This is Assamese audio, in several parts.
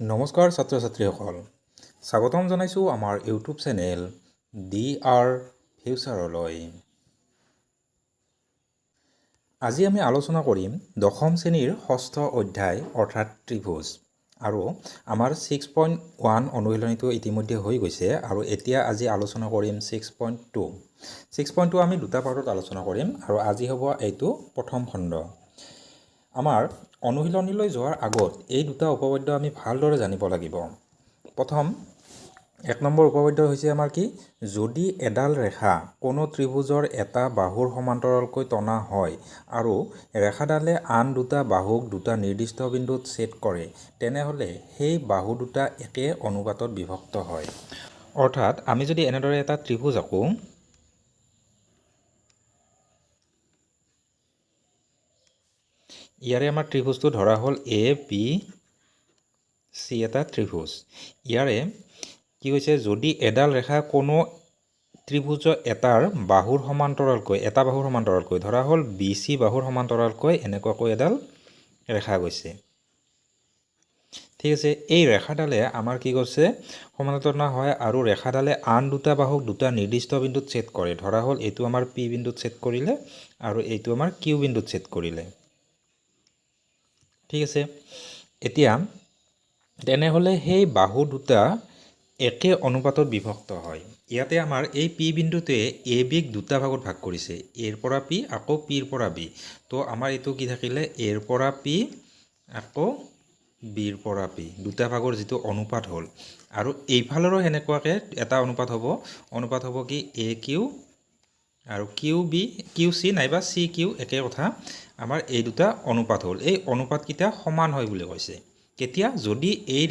নমস্কাৰ ছাত্ৰ ছাত্ৰীসকল, স্বাগতম জনাইছোঁ আমাৰ ইউটিউব চেনেল DR ফিউচাৰলৈ। আজি আমি আলোচনা কৰিম দশম শ্ৰেণীৰ ষষ্ঠ অধ্যায় অৰ্থাৎ ত্ৰিভুজ। আৰু আমাৰ 6.1 অনুশীলনীটো ইতিমধ্যে হৈ গৈছে আৰু এতিয়া আজি আলোচনা কৰিম 6.2। 6.2 আমি দুটা পাৰ্টত আলোচনা কৰিম আৰু আজি হ'ব এইটো প্ৰথম খণ্ড। আমাৰ অনুশীলনীলৈ যোৱাৰ আগত এই দুটা উপপাদ্য আমি ভালদৰে জানিব লাগিব। প্ৰথম 1 নম্বৰ উপপাদ্য হৈছে আমাৰ কি, যদি এডাল ৰেখা কোনো ত্ৰিভুজৰ এটা বাহুৰ সমান্তৰালকৈ টনা হয় আৰু ৰেখাডালে আন দুটা বাহুক দুটা নিৰ্দিষ্ট বিন্দুত ছেদ কৰে, তেনেহ'লে সেই বাহু দুটা একে অনুপাতত বিভক্ত হয়। অৰ্থাৎ আমি যদি এনেদৰে এটা ত্ৰিভুজ আঁকো, ইয়াৰে আমাৰ ত্ৰিভুজটো ধৰা হ'ল ABC এটা ত্ৰিভুজ। ইয়াৰে কি হৈছে, যদি এডাল ৰেখা কোনো ত্ৰিভুজ এটাৰ বাহুৰ সমান্তৰালকৈ ধৰা হ'ল BC বাহুৰ সমান্তৰালকৈ এনেকুৱাকৈ এডাল ৰেখা গৈছে। ঠিক আছে, এই ৰেখাডালে আমাৰ কি কৰিছে, সমান্তৰাল হয় আৰু ৰেখাডালে আন দুটা বাহুক দুটা নিৰ্দিষ্ট বিন্দুত ছেদ কৰে। ধৰা হ'ল এইটো আমাৰ P বিন্দুত ছেদ কৰিলে আৰু এইটো আমাৰ Q বিন্দুত ছেদ কৰিলে। ঠিক আছে, এতিয়া তেনেহ'লে সেই বাহু দুটা একে অনুপাতত বিভক্ত হয়। ইয়াতে আমাৰ এই P বিন্দুটোৱে ABক দুটা ভাগত ভাগ কৰিছে, Aৰ পৰা P আকৌ Pৰ পৰা B। তো আমাৰ এইটো কি থাকিলে, Aৰ পৰা P আকৌ Bৰ পৰা P, দুটা ভাগৰ যিটো অনুপাত হ'ল। আৰু এইফালৰো সেনেকুৱাকৈ এটা অনুপাত হ'ব কি AQ আৰু QC নাইবা CQ, একে কথা। আমাৰ এই দুটা অনুপাত হ'ল, এই অনুপাতকেইটা সমান হয় বুলি কৈছে। কেতিয়া, যদি এই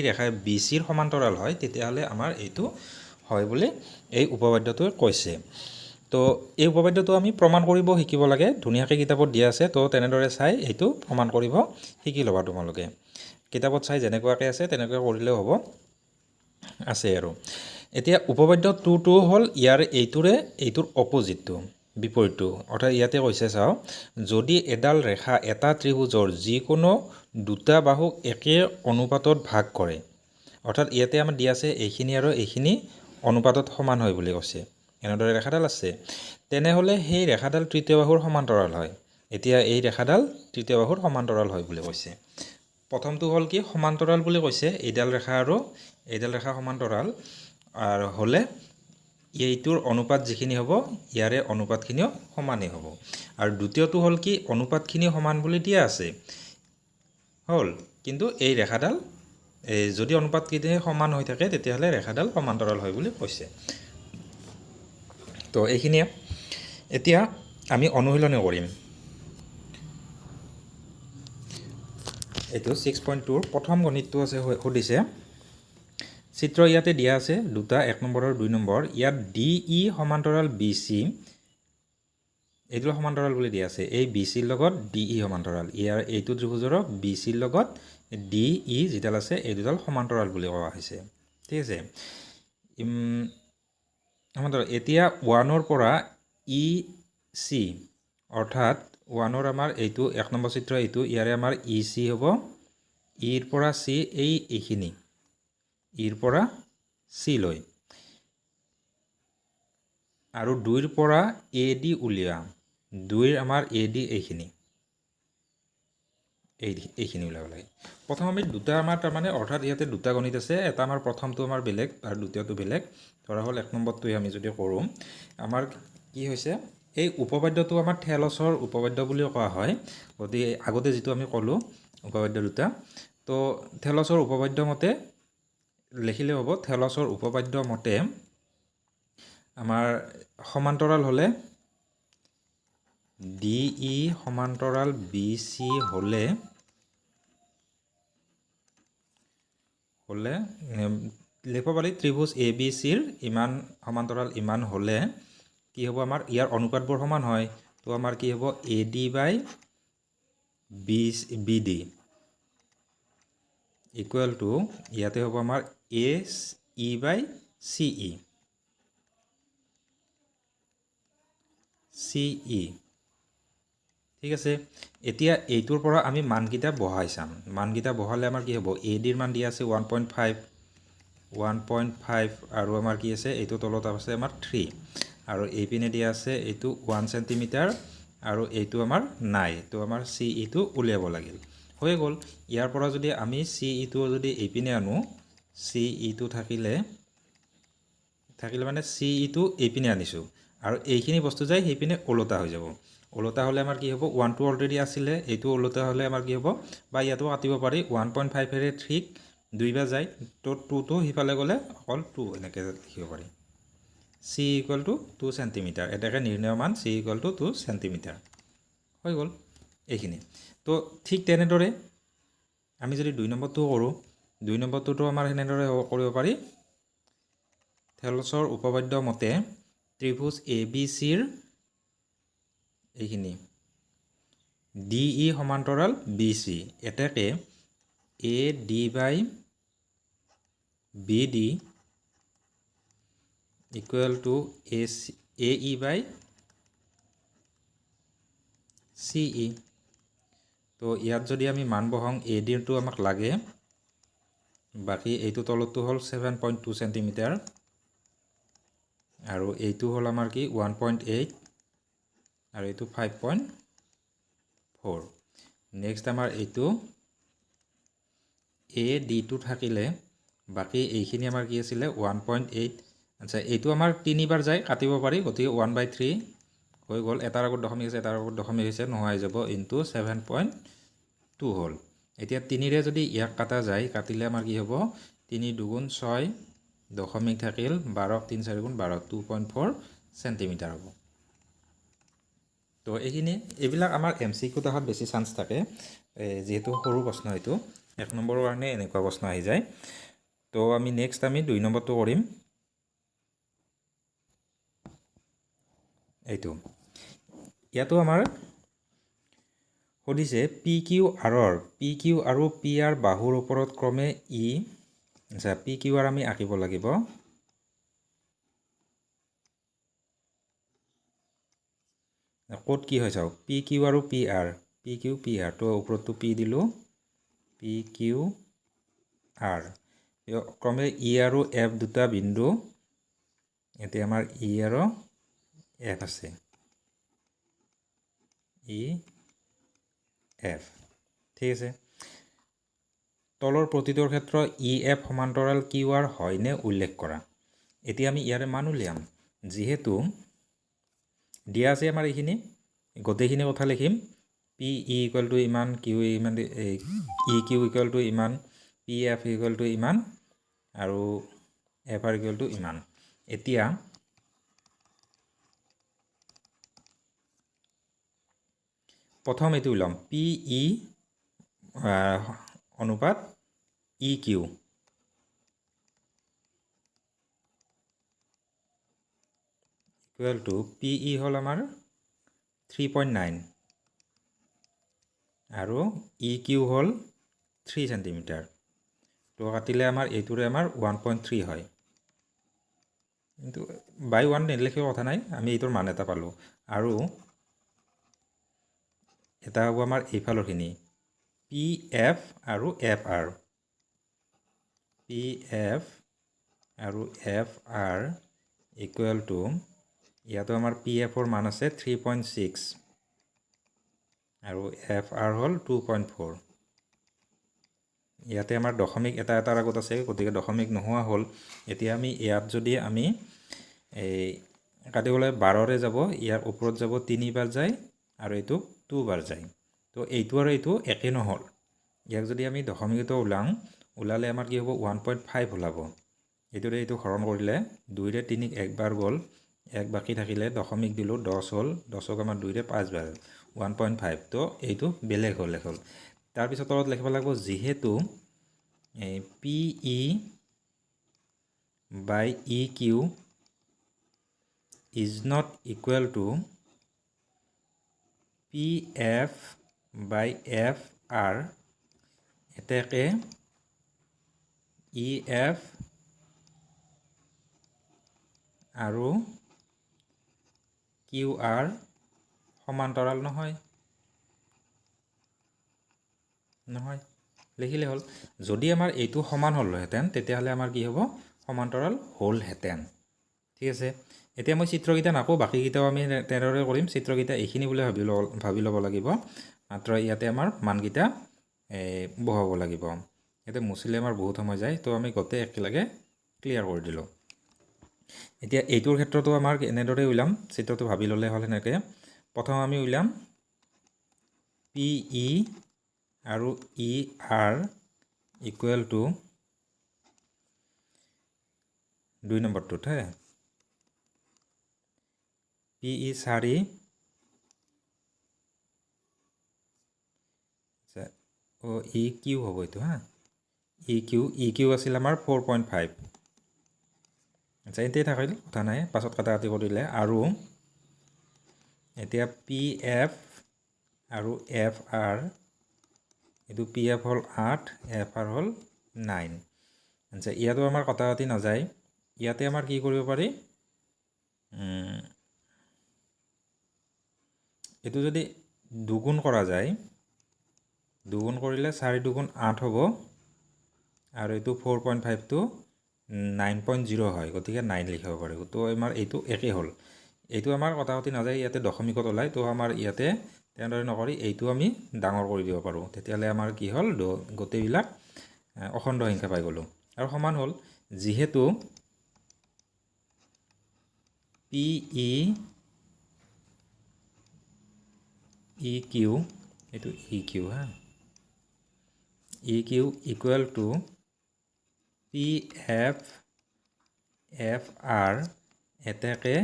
ৰেখা BCৰ সমান্তৰাল হয়, তেতিয়াহ'লে আমাৰ এইটো হয় বুলি এই উপপাদ্যটোৱে কৈছে। তো এই উপপাদ্যটো আমি প্ৰমাণ কৰিব শিকিব লাগে, ধুনীয়াকৈ কিতাপত দিয়া আছে। তো তেনেদৰে চাই এইটো প্ৰমাণ কৰিব শিকি ল'বা তোমালোকে। কিতাপত চাই যেনেকুৱাকৈ আছে তেনেকৈ কৰিলেও হ'ব, আছে আৰু। এতিয়া উপপাদ্য 2টো হ'ল এইটোৰ অপজিটটো, বিপৰীতটো। অৰ্থাৎ ইয়াতে কৈছে চাওঁ, যদি এডাল ৰেখা এটা ত্ৰিভুজৰ যিকোনো দুটা বাহুক একে অনুপাতত ভাগ কৰে, অৰ্থাৎ ইয়াতে আমাৰ দিয়া আছে এইখিনি আৰু এইখিনি অনুপাতত সমান হয় বুলি কৈছে, এনেদৰে ৰেখাডাল আছে, তেনেহ'লে সেই ৰেখাডাল তৃতীয় বাহুৰ সমান্তৰাল হয়। এতিয়া এই ৰেখাডাল তৃতীয় বাহুৰ সমান্তৰাল হয় বুলি কৈছে। প্ৰথমটো হ'ল কি, সমান্তৰাল বুলি কৈছে, এইডাল ৰেখা আৰু এইডাল ৰেখা সমান্তৰাল আৰু হ'লে এইটোৰ অনুপাত যিখিনি হ'ব, ইয়াৰে অনুপাতখিনিও সমানেই হ'ব। আৰু দ্বিতীয়টো হ'ল কি, অনুপাতখিনি সমান বুলি দিয়া আছে হ'ল, কিন্তু এই ৰেখাডাল যদি অনুপাতখিনি সমান হৈ থাকে, তেতিয়াহ'লে ৰেখাডাল সমান্তৰাল হয় বুলি কৈছে। তো এইখিনিয়ে। এতিয়া আমি অনুশীলনী কৰিম। এইটো 6.2ৰ প্ৰথম গণিতটো আছে, সুধিছে চিত্ৰ ইয়াতে দিয়া আছে দুটা, 1 নম্বৰ আৰু 2 নম্বৰ। ইয়াত DE সমান্তৰাল BC, এইটো সমান্তৰাল বুলি দিয়া আছে, এই BCৰ লগত DE সমান্তৰাল। এইটো ত্ৰিভুজৰ BCৰ লগত DE যিডাল আছে, এই দুডাল সমান্তৰাল বুলি কোৱা হৈছে। ঠিক আছে, সমান্তৰাল। এতিয়া 1ৰ পৰা EC, অৰ্থাৎ 1ৰ আমাৰ এইটো 1 নম্বৰ চিত্ৰ, এইটো ইয়াৰে আমাৰ EC হ'ব, ইৰ পৰা C, এইখিনি ইৰ পৰা C লৈ, আৰু 2ৰ পৰা AD উলিওৱা, 2ৰ আমাৰ AD এইখিনি উলিয়াব লাগে। প্ৰথম আমি দুটা আমাৰ তাৰমানে, অৰ্থাৎ ইয়াতে দুটা গণিত আছে, এটা আমাৰ প্ৰথমটো আমাৰ বেলেগ আৰু দ্বিতীয়টো বেলেগ। ধৰা হ'ল 1 নম্বৰটোৱে আমি যদি কৰোঁ, আমাৰ কি হৈছে, এই উপপাদ্যটো আমাৰ থেলছৰ উপপাদ্য বুলিও কোৱা হয়। গতিকে আগতে যিটো আমি ক'লোঁ উপপাদ্য দুটা, তো থেলছৰ উপপাদ্য মতে লিখিলে হ'ব। থেলছৰ উপপাদ্য মতে আমাৰ সমান্তৰাল হ'লে DE সমান্তৰাল BC হ'লে লিখিব পাৰি, ত্ৰিভুজ ABCৰ ইমান সমান্তৰাল ইমান হ'লে কি হ'ব, আমাৰ ইয়াৰ অনুপাতবোৰ সমান হয়। তো আমাৰ কি হ'ব, AD by BD equal to, ইয়াতে হ'ব আমাৰ AE বাই CE। ঠিক আছে এতিয়া এইটোৰ পৰা আমি মানকেইটা বহাই চাম মানকেইটা বহালে আমাৰ কি হ'ব ADৰ মান দিয়া আছে 1.5 আৰু আমাৰ কি আছে এইটো তলত আছে আমাৰ 3 আৰু এইপিনে দিয়া আছে এইটো 1 সেন্টিমিটাৰ আৰু এইটো আমাৰ নাই তো আমাৰ CE টো উলিয়াব লাগিল হৈ গ'ল ইয়াৰ পৰা যদি আমি CE টো যদি এইপিনে আনো CE টো থাকিলে মানে CE টো এইপিনে আনিছো আৰু এইখিনি বস্তু যায় সেইপিনে ওলটা হৈ যাব ওলটা হলে আমাৰ কি হ'ব 1 টো অলৰেডি আছিলে এইটো ওলটা হলে আমাৰ কি হ'ব বা ইয়াতো কাটিব পাৰি 1.5 এৰে 3 দুইবাৰ যায় তো 2 টো হিফালে গ'লে অকল 2 এনেকৈ লিখিব পাৰি C equal to 2 সেন্টিমিটাৰ এটাকে নিৰ্ণয় মান C equal to 2 সেন্টিমিটাৰ হৈ গ'ল এইখিনি তো ঠিক তেনেদৰে আমি যদি 2 নম্বৰটো কৰোঁ 2 নম্বৰটো আমাৰ এনেদৰে কৰিব পাৰি থেলছৰ উপপাদ্য মতে ত্ৰিভুজ ABCৰ এইখিনি DE সমান্তৰাল BC এটাকে AD by BD equal to AE by CE তো ইয়াত যদি আমি মান বহাওঁ AD টো আমাক লাগে বাকি এইটো তলতটো হল 7.2 সেন্টিমিটাৰ আৰু এইটো হল আমাৰ কি 1.8 আৰু এইটো 5.4 নেক্সট আমাৰ এইটো AD টো থাকিলে বাকি এইখিনি আমাৰ কি আছিল 1.8 আচ্ছা এইটো আমাৰ তিনিবাৰ যায় কাটিব পাৰি গতিকে 1/3 হৈ গ'ল এটাৰ আগত দশমিক আছে এটাৰ আগত দশমিক আছে নহয় যাব ইনটু 7.2 হল এতিয়া 3 ৰে যদি ইয়াক কাটা যায় কাটিলে আমাৰ কি হ'ব 3 দুগুণ 6 দশমিক থাকিল 12 3 4 গুণ 12 2.4 সেন্টিমিটাৰ হ'ব তো এইবিলাক আমাৰ MCQ তাহত বেছি চান্স থাকে যেহেতু সৰু প্ৰশ্ন এইটো 1 নম্বৰৰ কাৰণে এনেকুৱা প্ৰশ্ন আহি যায় তো আমি নেক্সট আমি 2 নম্বৰটো কৰিম এইটো ইয়াতো আমাৰ সুধিছে PQR আৰু PR বাহুৰ ওপৰত ক্ৰমে ই আচ্ছা PQR আমি আঁকিব লাগিব ক'ত কি হয় চাও PQ আৰু PR তো ওপৰতটো P দিলো PQR ক্ৰমে E আৰু F দুটা বিন্দু এতে আমাৰ E আৰু F আছে E F ঠিক আছে তলৰ প্ৰতিটোৰ ক্ষেত্ৰ EF সমান্তৰাল QR হয়নে উল্লেখ কৰা এতিয়া আমি ইয়াৰে মান উলিয়াম যেহেতু দিয়া আছে আমাৰ এইখিনি গোটেইখিনি কথা লিখিম PE equal to ইমান Q ইমান EQ equal to ইমান PF equal to ইমান আৰু FR equal to ইমান এতিয়া প্ৰথম এইটো উলাম PE অনুপাত EQ equal to PE হল আমাৰ 3.9 আৰু EQ হল 3 সেন্টিমিটাৰ তো কাটিলে আমাৰ এইটোৰে আমাৰ 1.3 হয় কিন্তু বাই 1 নিলিখিও কথা নাই আমি এইটোৰ মান এটা পালো আৰু এটা হ'ব আমাৰ এইফালৰখিনি PF আৰু FR PF আৰু FR equal to ইয়াতো আমাৰ PF ৰ মান আছে 3.6 আৰু FR হল 2.4 ইয়াতে আমাৰ দশমিক এটা এটাৰ আগত আছে গতিকে দশমিক নোহোৱা হল এতিয়া আমি ইয়াত যদি আমি এই কাটিবলৈ 12 ৰে যাব ইয়াৰ ওপৰত যাব 3 বাৰ যায় আৰু এইটো 2 বাৰ যায় তো এইটো আৰু এইটো একে নহল ইয়াক যদি আমি দশমিকটো উলালে আমাৰ কি হ'ব 1.5 ওলাব এইটোৰে এইটো হৰণ কৰিলে 2 ৰে 3 একবাৰ গল এক বাকি থাকিলে দশমিক দিলো 10 হল 10ক আমাৰ 2 ৰে 5 বাৰ 1.5 তো এইটো বেলেগ হল তাৰ পিছত তলত লিখিব লাগিব যেহেতু PE by EQ is not equal to PF by FR এটাকে EF আৰু QR সমান্তৰাল নহয় নহয় লিখিলে হ'ল যদি আমাৰ এইটো সমান হ'লহেঁতেন তেতিয়াহ'লে আমাৰ কি হ'ব সমান্তৰাল হ'লহেঁতেন ঠিক আছে এতিয়া মই চিত্ৰকেইটা নাকো বাকীকেইটাও আমি তেনেদৰে কৰিম চিত্ৰকেইটা এইখিনি বুলি ভাবি ল'ব লাগিব মাত্ৰ ইয়াতে আমাৰ মানকেইটা বহাব লাগিব ইয়াতে মুচিলে আমাৰ বহুত সময় যায় তো আমি গোটেই একেলগে ক্লিয়াৰ কৰি দিলোঁ এতিয়া এইটোৰ ক্ষেত্ৰতো আমাৰ এনেদৰে উলাম চিত্ৰটো ভাবি ল'লে হ'ল এনেকৈ প্ৰথম আমি উলাম পি ই আৰু ই আৰ ইকুৱেল টু 2 নম্বৰটোত হে পি ই 4 ও ই কিউ হ'ব এইটো হা ই কিউ আছিল আমাৰ 4.5 আচ্ছা এতিয়াই থাকিল কথা নাই পাছত কাটা কাটি কৰিলে আৰু এতিয়া পি এফ আৰু এফ আৰ এইটো পি এফ হ'ল 8 এফ আৰ হ'ল 9 আচ্ছা ইয়াতো আমাৰ কটা কাটি নাযায় ইয়াতে আমাৰ কি কৰিব পাৰি এইটো যদি দুগুণ কৰা যায় দুগুণ কৰিলে 4 দুগুণ 8 হ'ব আৰু এইটো 4.5 টো 9.0 হয় গতিকে 9 লিখিব পাৰি তো আমাৰ এইটো একে হ'ল এইটো আমাৰ কটা কাটি নাযায় ইয়াতে দশমিকত ওলায় তো আমাৰ ইয়াতে তেনেদৰে নকৰি এইটো আমি ডাঙৰ কৰি দিব পাৰোঁ তেতিয়াহ'লে আমাৰ কি হ'ল গোটেইবিলাক অখণ্ড সংখ্যা পাই গ'লোঁ আৰু সমান হ'ল যিহেতু পি ই কিউ এইটো ই কিউ হা E Q equal to P F F R এতেকে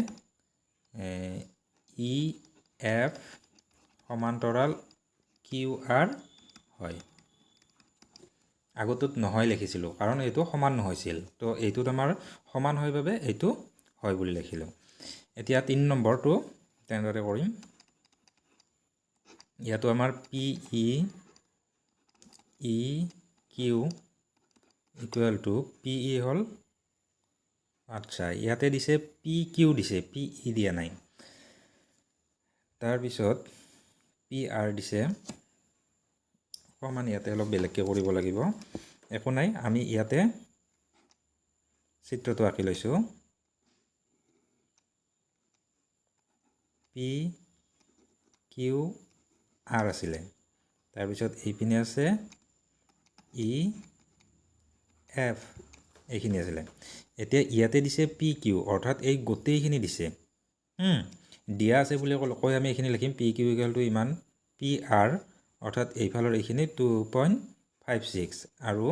ই এফ সমান্তৰাল কিউ আৰ হয় আগতোত নহয় লিখিছিলোঁ কাৰণ এইটো সমান নহৈছিল তো এইটোত আমাৰ সমান হয় বাবে এইটো হয় বুলি লিখিলোঁ এতিয়া 3 নম্বৰটো তেনেদৰে কৰিম ইয়াতো আমাৰ P E Q equal to P E হ'ল আচ্ছা ইয়াতে দিছে পি কিউ দিছে পি ই দিয়া নাই তাৰপিছত পি আৰ দিছে অকণমান ইয়াতে অলপ বেলেগকৈ কৰিব লাগিব একো নাই আমি ইয়াতে চিত্ৰটো আঁকি লৈছোঁ পি কিউ আৰ আছিলে তাৰপিছত এইপিনে আছে ই এফ এইখিনি আছিলে এতিয়া ইয়াতে দিছে পি কিউ অৰ্থাৎ এই গোটেইখিনি দিছে দিয়া আছে বুলি কৈ আমি এইখিনি লিখিম পি কিউ ইকুৱেল টু ইমান পি আৰ অৰ্থাৎ এইফালৰ এইখিনি 2.56 আৰু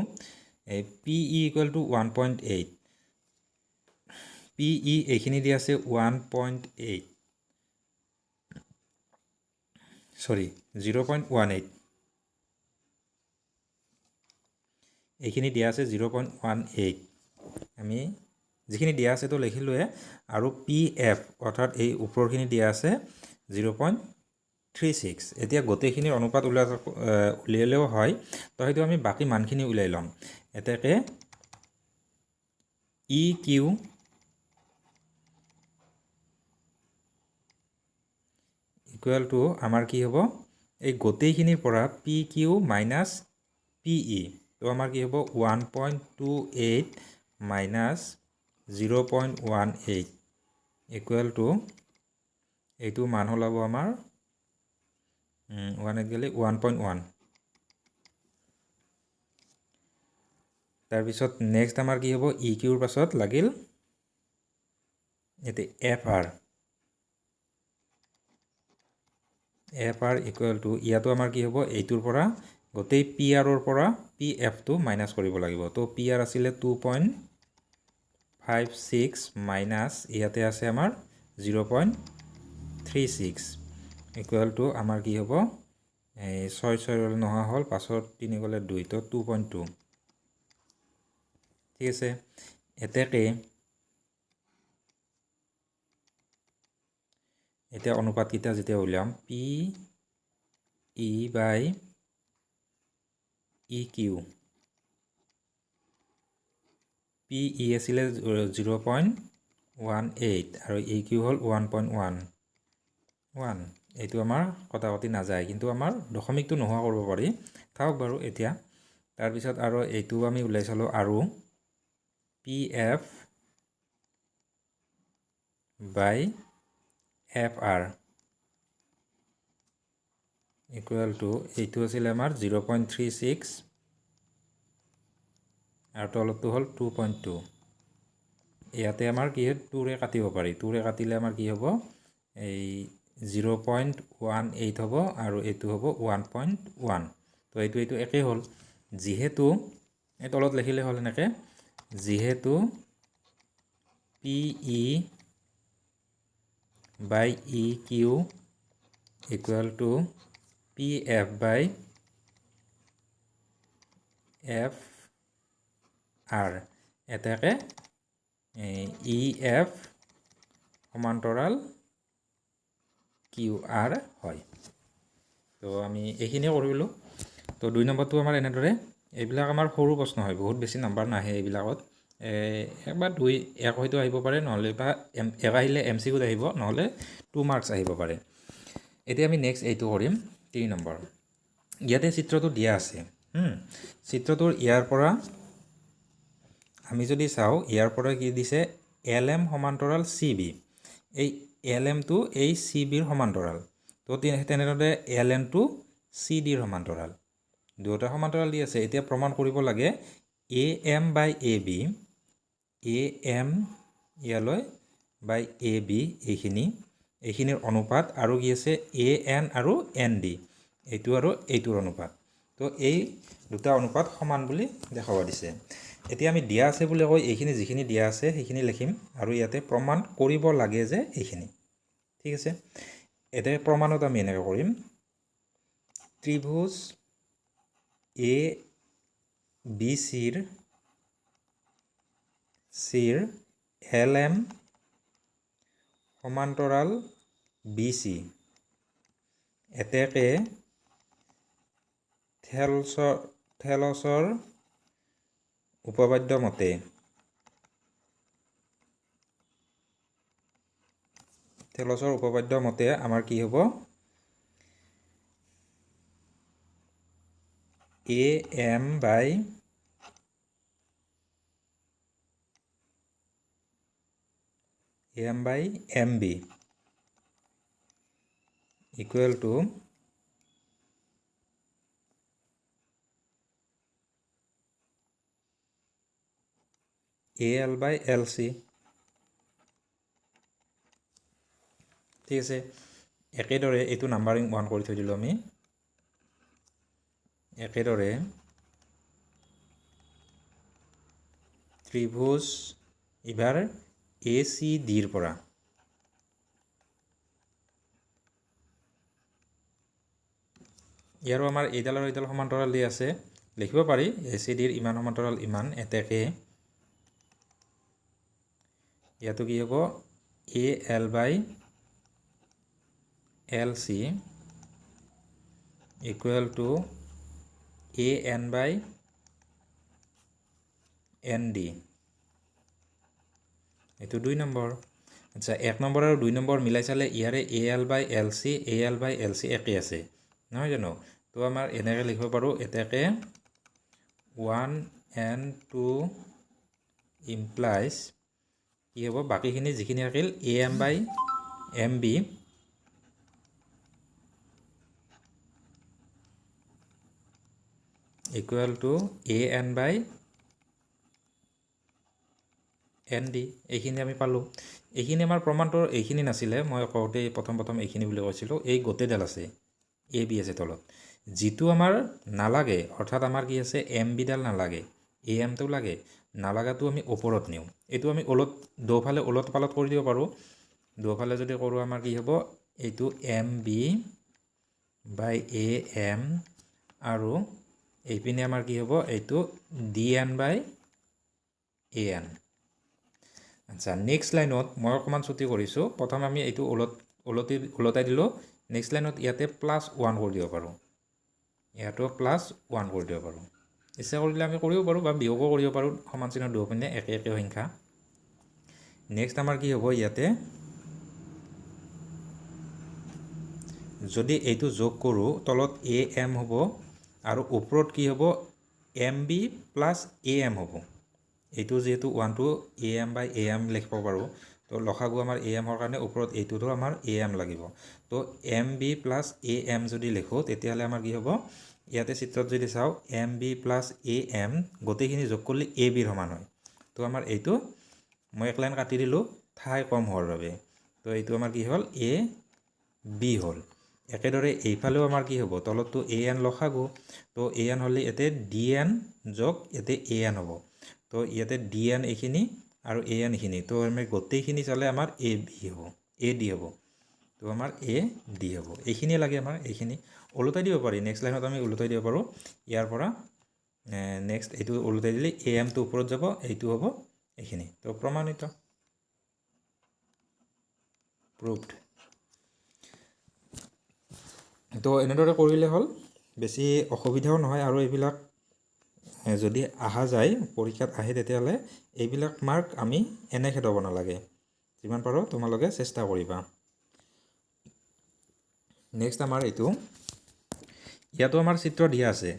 P E equal to 1.8 P E এইখিনি দিয়া আছে 1.8 সৰি 0.18 এইখিনি দিয়া আছে 0.18 আমি যিখিনি দিয়া আছে তো লিখিলোৱে আৰু পি এফ অৰ্থাৎ এই ওপৰখিনি দিয়া আছে 0.36 এতিয়া গোটেইখিনিৰ অনুপাত উলিয়ালেও হয় তো সেইটো আমি বাকী মানখিনি উলিয়াই ল'ম এতেকে ই কিউ ইকুৱেল টু আমাৰ কি হ'ব এই গোটেইখিনিৰ পৰা P Q minus P E তো আমাৰ কি হ'ব 1.28 মাইনাছ 0.18 ইকুৱেল টু এইটো মান ওলাব আমাৰ 1 গ'লে 1.1 তাৰপিছত নেক্সট আমাৰ কি হ'ব ই কিউৰ পাছত লাগিল ইয়াতে এফ আৰ ইকুৱেল টু ইয়াতো আমাৰ কি হ'ব এইটোৰ পৰা গোটেই পি আৰৰ পৰা পি এফটো মাইনাছ কৰিব লাগিব তো পি আৰ আছিলে 2.56 মাইনাছ ইয়াতে আছে আমাৰ 0.36 ইকুৱেল টু আমাৰ কি হ'ব 6 নোহোৱা হ'ল 5 3 গ'লে 2 তো 2.2 ঠিক আছে এতেকে এতিয়া অনুপাতকেইটা যেতিয়া উলিয়াম P E by E Q P E আছিলে 0.18 আৰু ই কিউ হ'ল 1.1 এইটো আমাৰ কটাকটি নাযায়, কিন্তু আমাৰ দশমিকটো নোহোৱা কৰিব পাৰি। থাকক বাৰু এতিয়া। তাৰপিছত আৰু এইটো আমি ওলাই চালোঁ, আৰু PF by FR equal to, এইটো আছিলে আমাৰ 0.36 আৰু তলতটো হ'ল 2.2। ইয়াতে আমাৰ কি হয়, 2ৰে কাটিব পাৰি। 2ৰে কাটিলে আমাৰ কি হ'ব, এই 0.18 হ'ব আৰু এইটো হ'ব 1.1। তো এইটো একেই হ'ল। যিহেতু এই তলত লিখিলে হ'ল এনেকৈ, যিহেতু PE by EQ equal to PF by FR, এটাকে EF সমান্তৰাল QR হয়। তো আমি এইখিনিয়ে কৰিলোঁ। তো 2 নম্বৰটো আমাৰ এনেদৰে। এইবিলাক আমাৰ সৰু প্ৰশ্ন হয়, বহুত বেছি নাম্বাৰ নাহে এইবিলাকত। 1 বা 2 এক হয়তো আহিব পাৰে, নহ'লে বা এক আহিলে MCQত আহিব, নহ'লে 2 মাৰ্কছ আহিব পাৰে। এতিয়া আমি নেক্সট এইটো কৰিম, 3 নম্বৰ। ইয়াতে চিত্ৰটো দিয়া আছে। চিত্ৰটোৰ ইয়াৰ পৰা আমি যদি চাওঁ, ইয়াৰ পৰা কি দিছে, LM সমান্তৰাল CB। এই LMটো এই CBৰ সমান্তৰাল। তো তেনেদৰে LN টো CDৰ সমান্তৰাল। দুয়োটা সমান্তৰাল দি আছে। এতিয়া প্ৰমাণ কৰিব লাগে AM বাই AB, AM ইয়ালৈ বাই AB, এইখিনিৰ অনুপাত, আৰু কি আছে AN আৰু ND, এইটো আৰু এইটোৰ অনুপাত। তো এই দুটা অনুপাত সমান বুলি দেখাব দিছে। এতিয়া আমি দিয়া আছে বুলি কৈ এইখিনি যিখিনি দিয়া আছে সেইখিনি লিখিম, আৰু ইয়াতে প্ৰমাণ কৰিব লাগে যে এইখিনি। ঠিক আছে, এতিয়া প্ৰমাণত আমি এনেকৈ কৰিম, ত্ৰিভুজ ABCৰ LM সমান্তৰাল BC এতেকে থেলছৰ উপপাদ্য মতে আমাৰ কি হ'ব, AM by MB equal to AL by LC। ঠিক আছে, একেদৰে এইটো নাম্বাৰিং 1 কৰি থৈ দিলোঁ আমি। একেদৰে ত্ৰিভুজ এইবাৰ ACDৰ পৰা ইয়াৰো আমাৰ এইডাল আৰু এইডাল সমান্তৰাল দি আছে, লিখিব পাৰি ACDৰ ইমান সমান্তৰাল ইমান, এতেকে ইয়াতো কি হ'ব, AL by LC equal to AN by ND, এইটো 2 নম্বৰ। আচ্ছা, 1 নম্বৰ আৰু 2 নম্বৰ মিলাই চালে ইয়াৰে AL বাই LC একেই আছে, নহয় জানো? তো আমাৰ এনেকৈ লিখিব পাৰোঁ, এতেকে 1 and 2 ইমপ্লাইজ কি হ'ব, বাকীখিনি যিখিনি থাকিল AM by MB equal to AN by ND, এইখিনি আমি পালোঁ। এইখিনি আমাৰ প্ৰমাণটোৰ এইখিনি নাছিলে, মই কওঁতে প্ৰথম এইখিনি বুলি কৈছিলোঁ, এই গোটেইডাল আছে, AB আছে তলত। যিটো আমাৰ নালাগে, অৰ্থাৎ আমাৰ কি আছে, MBডাল নালাগে, AMটো লাগে, নালাগাটো আমি ওপৰত নিওঁ। এইটো আমি দুফালে ওলট পালট কৰি দিব পাৰোঁ। দুফালে যদি কৰোঁ আমাৰ কি হ'ব, এইটো MB বাই AM, আৰু এইপিনে আমাৰ কি হ'ব, এইটো DN বাই AN। আচ্ছা, নেক্সট লাইনত মই অকণমান ছুটি কৰিছোঁ। প্ৰথম আমি এইটো ওলটাই দিলোঁ। নেক্সট লাইনত ইয়াতে +1 কৰি দিব পাৰোঁ, ইয়াতো +1 কৰি দিব পাৰোঁ। ইচ্ছা কৰিলে আমি কৰিব পাৰোঁ, বা বিয়োগো কৰিব পাৰোঁ, সমান চিহ্নৰ দুয়োপিনে একে সংখ্যা। নেক্সট আমাৰ কি হ'ব, ইয়াতে যদি এইটো যোগ কৰোঁ তলত AM হ'ব আৰু ওপৰত কি হ'ব MB প্লাছ AM হ'ব এইটো যিহেতু 1 to AM by AM লিখিব পাৰোঁ তো লসাগু আমাৰ AM ৰ কাৰণে ওপৰত এইটোতো আমাৰ AM লাগিব তো MB প্লাছ AM যদি লিখোঁ তেতিয়াহ'লে আমাৰ কি হ'ব ইয়াতে চিত্ৰত যদি চাওঁ MB প্লাছ AM গোটেইখিনি যোগ কৰিলে AB ৰ সমান হয় তো আমাৰ এইটো মই এক লাইন কাটি দিলোঁ ঠাই কম হোৱাৰ বাবে তো এইটো আমাৰ কি হ'ল AB হ'ল একেদৰে এইফালেও আমাৰ কি হ'ব তলতটো AN লসাগু তো AN হ'লে ইয়াতে DN যোগ ইয়াতে AN হ'ব তো ইয়াতে DN এইখিনি আৰু AN এইখিনি তো আমি গোটেইখিনি চালে আমাৰ AB হ'ব AD হ'ব তো আমাৰ AD হ'ব এইখিনি লাগে আমাৰ এইখিনি ওলটাই দিব পাৰি নেক্সট লাইনত আমি ওলটাই দিব পাৰোঁ ইয়াৰ পৰা নেক্সট এইটো ওলটাই দিলে AM টো ওপৰত যাব এইটো হ'ব এইখিনি তো প্ৰমাণিত proved তো এনেদৰে কৰিলে হ'ল বেছি অসুবিধাও নহয় আৰু এইবিলাক যদি আহা যায় পৰীক্ষাত আহে তেতিয়াহ'লে এইবিলাক মাৰ্ক আমি এনে খেদাব নালাগে যিমান পাৰো তোমালোকে চেষ্টা কৰিবা নেক্সট আমাৰ এইটো ইয়াতো আমাৰ চিত্ৰ দিয়া আছে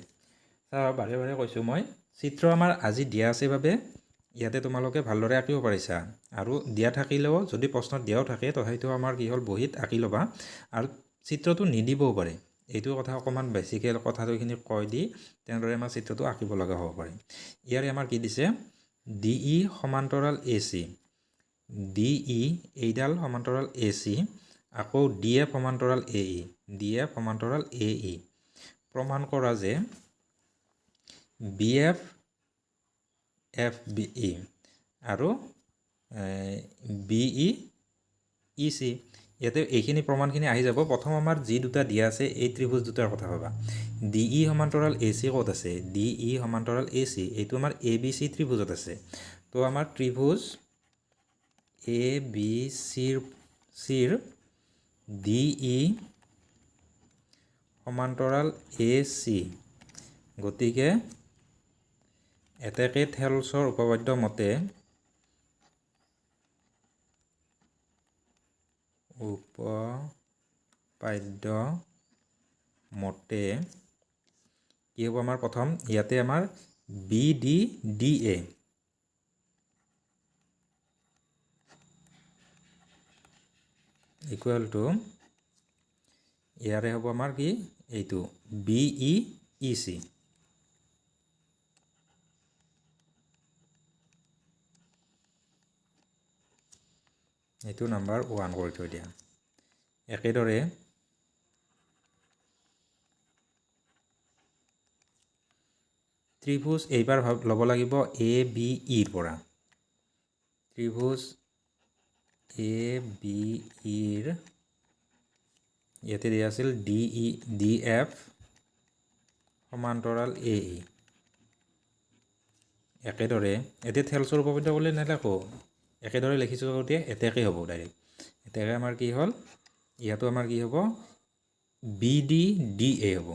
বাৰে বাৰে কৈছোঁ মই চিত্ৰ আমাৰ আজি দিয়া আছে বাবে ইয়াতে তোমালোকে ভালদৰে আঁকিব পাৰিছা আৰু দিয়া থাকিলেও যদি প্ৰশ্নত দিয়াও থাকে তথাপিতো আমাৰ কি হ'ল বহীত আঁকি ল'বা আৰু চিত্ৰটো নিদিবও পাৰে এইটো কথা অকণমান বেছিকৈ কথাটোখিনি কৈ দি তেনেদৰে আমাৰ চিত্ৰটো আঁকিব লগা হ'ব পাৰে ইয়াৰে আমাৰ কি দিছে DE সমান্তৰাল AC DE এইডাল সমান্তৰাল AC আকৌ DF সমান্তৰাল AE DF সমান্তৰাল AE প্ৰমাণ কৰা যে BF FBE আৰু BE EC ইয়াতে এইখিনি প্ৰমাণখিনি আহি যাব প্ৰথম আমাৰ যি দুটা দিয়া আছে এই ত্ৰিভুজ দুটাৰ কথা ভাবা DE সমান্তৰাল AC ক'ত আছে DE সমান্তৰাল AC এইটো আমাৰ ABC ত্ৰিভুজত আছে তো আমাৰ ত্ৰিভুজ ABCৰ DE সমান্তৰাল AC গতিকে এতেকে থেলছৰ উপপাদ্য মতে কি হ'ব আমাৰ প্ৰথম ইয়াতে আমাৰ BDDA ইকুৱেল টু ইয়াৰে হ'ব আমাৰ কি এইটো BEEC এইটো নাম্বাৰ 1 কৰি থৈ দিয়া একেদৰে ত্ৰিভুজ এইবাৰ ল'ব লাগিব ABE ৰ পৰা ত্ৰিভুজ ABE ৰ ইয়াতে দিয়া আছিল DF সমান্তৰাল AE একেদৰে এতিয়া থেলছৰ উপপাদ্য বুলি নেলাখো একেদৰে লিখিছোঁ গতিকে এতেকে হ'ব ডাইৰেক্ট এতেকে আমাৰ কি হ'ল ইয়াতো আমাৰ কি হ'ব BDDA হ'ব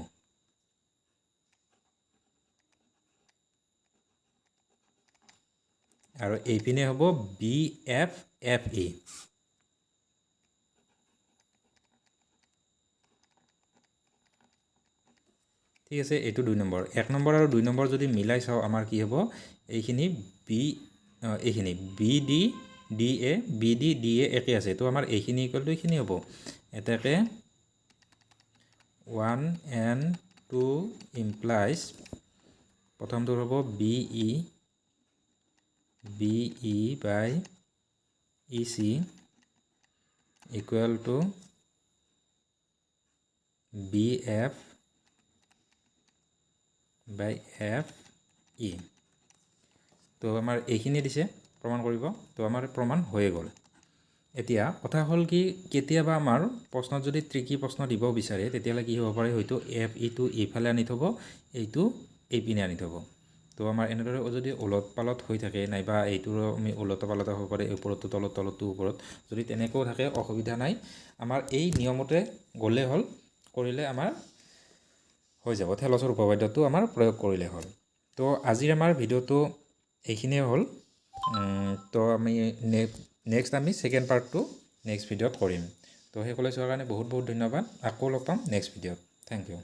আৰু এইপিনে হ'ব BFFE ঠিক আছে এইটো 2 নম্বৰ 1 নম্বৰ আৰু 2 নম্বৰ যদি মিলাই চাওঁ আমাৰ কি হ'ব এইখিনি এইখিনি BDDA একে আছে তো আমাৰ এইখিনি ইকুৱেল টু এইখিনি হ'ব এটাকে 1 and 2 implies প্ৰথমটো হ'ব BE by EC equal to BF by FE তো আমাৰ এইখিনি দিছে প্ৰমাণ কৰিব তো আমাৰ প্ৰমাণ হৈ গ'ল এতিয়া কথা হ'ল কি কেতিয়াবা আমাৰ প্ৰশ্নত যদি ট্ৰিকি প্ৰশ্ন দিব বিচাৰে তেতিয়ালে কি হ'ব পাৰে হয়তো FE টো এইফালে আনি থব এইটো এইপিনে আনি থব তো আমাৰ এনেদৰে যদি ওলট পালট হৈ থাকে নাইবা এইটোৰ আমি ওলট পালট হ'ব পাৰে ওপৰতো তলতো ওপৰত যদি তেনেকৈ থাকে অসুবিধা নাই আমাৰ এই নিয়মতে গ'লে হ'ল কৰিলে আমাৰ হৈ যাব থেলছৰ উপপাদ্যটো আমাৰ প্ৰয়োগ কৰিলে হ'ল তো আজিৰ আমাৰ ভিডিঅ'টো এইখিনিয়ে হ'ল তো আমি নেক্সট আমি সেকেন্ড পাৰ্টটো নেক্সট ভিডিঅ'ত কৰিম তো সেইসকলে চোৱাৰ কাৰণে বহুত বহুত ধন্যবাদ। আকৌ লগ পাম নেক্সট ভিডিঅ'ত। Thank U.